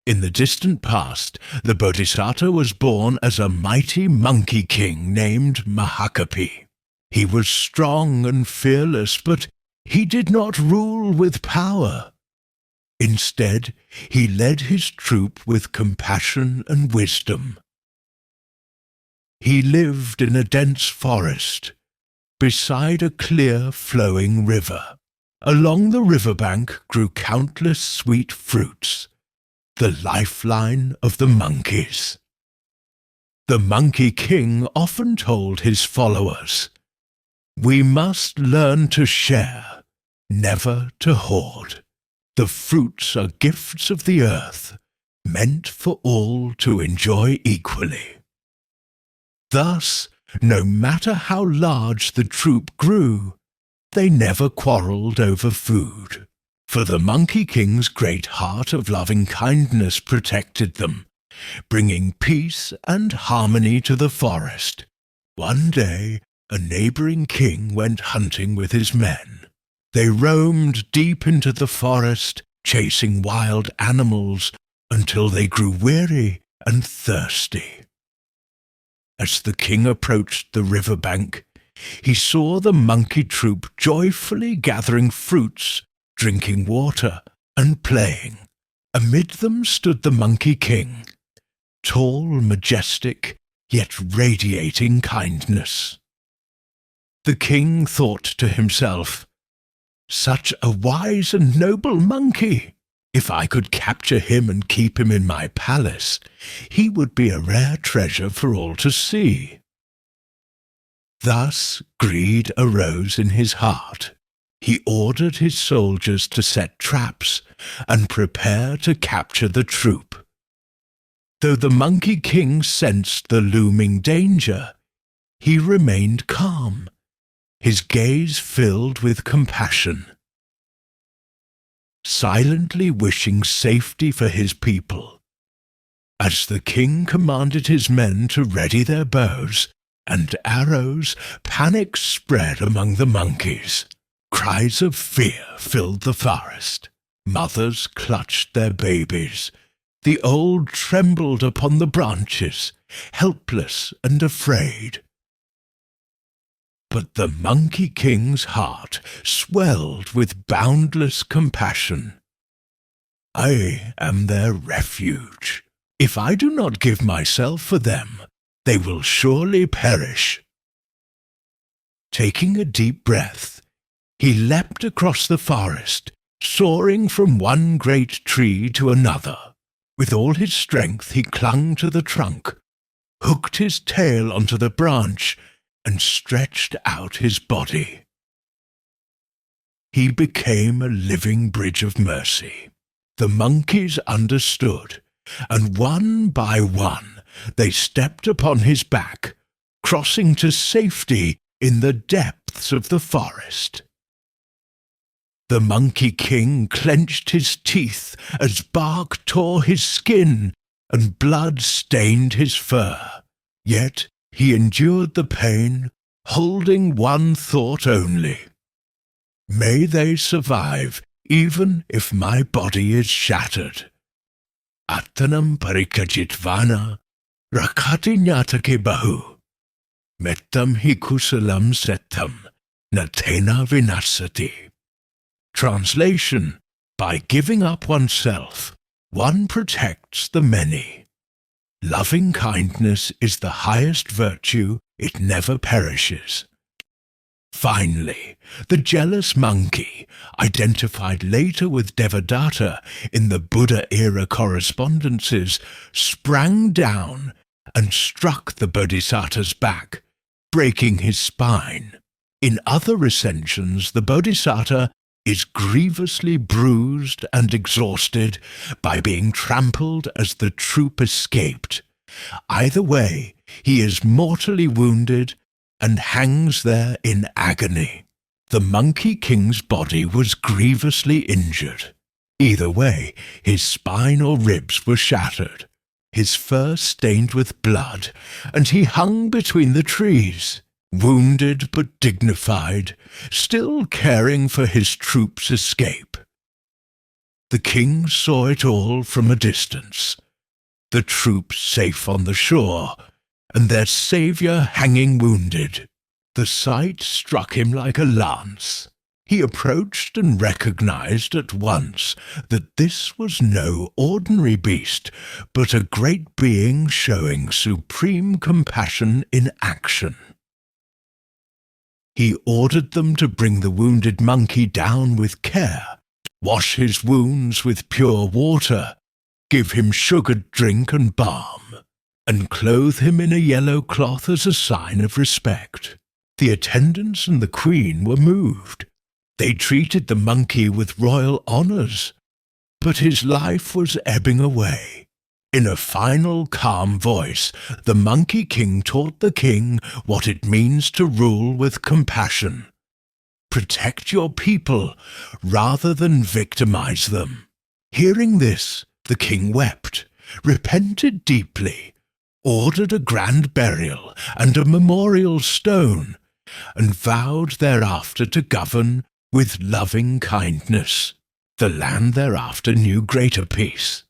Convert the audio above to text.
In the distant past, the Bodhisattva was born as a mighty monkey king named Mahākapi. He was strong and fearless, but he did not rule with power. Instead, he led his troop with compassion and wisdom. He lived in a dense forest, beside a clear flowing river. Along the riverbank grew countless sweet fruits, the lifeline of the monkeys. The Monkey King often told his followers, "We must learn to share, never to hoard. The fruits are gifts of the earth, meant for all to enjoy equally." Thus, no matter how large the troop grew, they never quarrelled over food. For the Monkey King's great heart of loving kindness protected them, bringing peace and harmony to the forest. One day, a neighbouring king went hunting with his men. They roamed deep into the forest, chasing wild animals, until they grew weary and thirsty. As the king approached the riverbank, he saw the monkey troop joyfully gathering fruits, drinking water, and playing. Amid them stood the Monkey King, tall, majestic, yet radiating kindness. The king thought to himself, "Such a wise and noble monkey! If I could capture him and keep him in my palace, he would be a rare treasure for all to see." Thus greed arose in his heart. He ordered his soldiers to set traps and prepare to capture the troop. Though the Monkey King sensed the looming danger, he remained calm, his gaze filled with compassion. Silently wishing safety for his people, as the king commanded his men to ready their bows and arrows, panic spread among the monkeys. Cries of fear filled the forest. Mothers clutched their babies. The old trembled upon the branches, helpless and afraid. But the Monkey King's heart swelled with boundless compassion. "I am their refuge. If I do not give myself for them, they will surely perish." Taking a deep breath, he leapt across the forest, soaring from one great tree to another. With all his strength he clung to the trunk, hooked his tail onto the branch, and stretched out his body. He became a living bridge of mercy. The monkeys understood, and one by one they stepped upon his back, crossing to safety in the depths of the forest. The Monkey King clenched his teeth as bark tore his skin and blood stained his fur. Yet he endured the pain, holding one thought only. "May they survive, even if my body is shattered. Attanam parikajitvana, Mahākapi Jātaka bahu. Mettam hi kusalam settam, natena vinasati." Translation: by giving up oneself, one protects the many. Loving kindness is the highest virtue, it never perishes. Finally, the jealous monkey, identified later with Devadatta in the Buddha-era correspondences, sprang down and struck the Bodhisattva's back, breaking his spine. In other recensions, the Bodhisattva is grievously bruised and exhausted by being trampled as the troop escaped. Either way, he is mortally wounded and hangs there in agony. The Monkey King's body was grievously injured. Either way, his spine or ribs were shattered, his fur stained with blood, and he hung between the trees, wounded but dignified, still caring for his troop's escape. The king saw it all from a distance. The troops safe on the shore, and their saviour hanging wounded. The sight struck him like a lance. He approached and recognized at once that this was no ordinary beast, but a great being showing supreme compassion in action. He ordered them to bring the wounded monkey down with care, wash his wounds with pure water, give him sugared drink and balm, and clothe him in a yellow cloth as a sign of respect. The attendants and the queen were moved. They treated the monkey with royal honours, but his life was ebbing away. In a final, calm voice, the Monkey King taught the king what it means to rule with compassion. Protect your people rather than victimize them. Hearing this, the king wept, repented deeply, ordered a grand burial and a memorial stone, and vowed thereafter to govern with loving kindness. The land thereafter knew greater peace.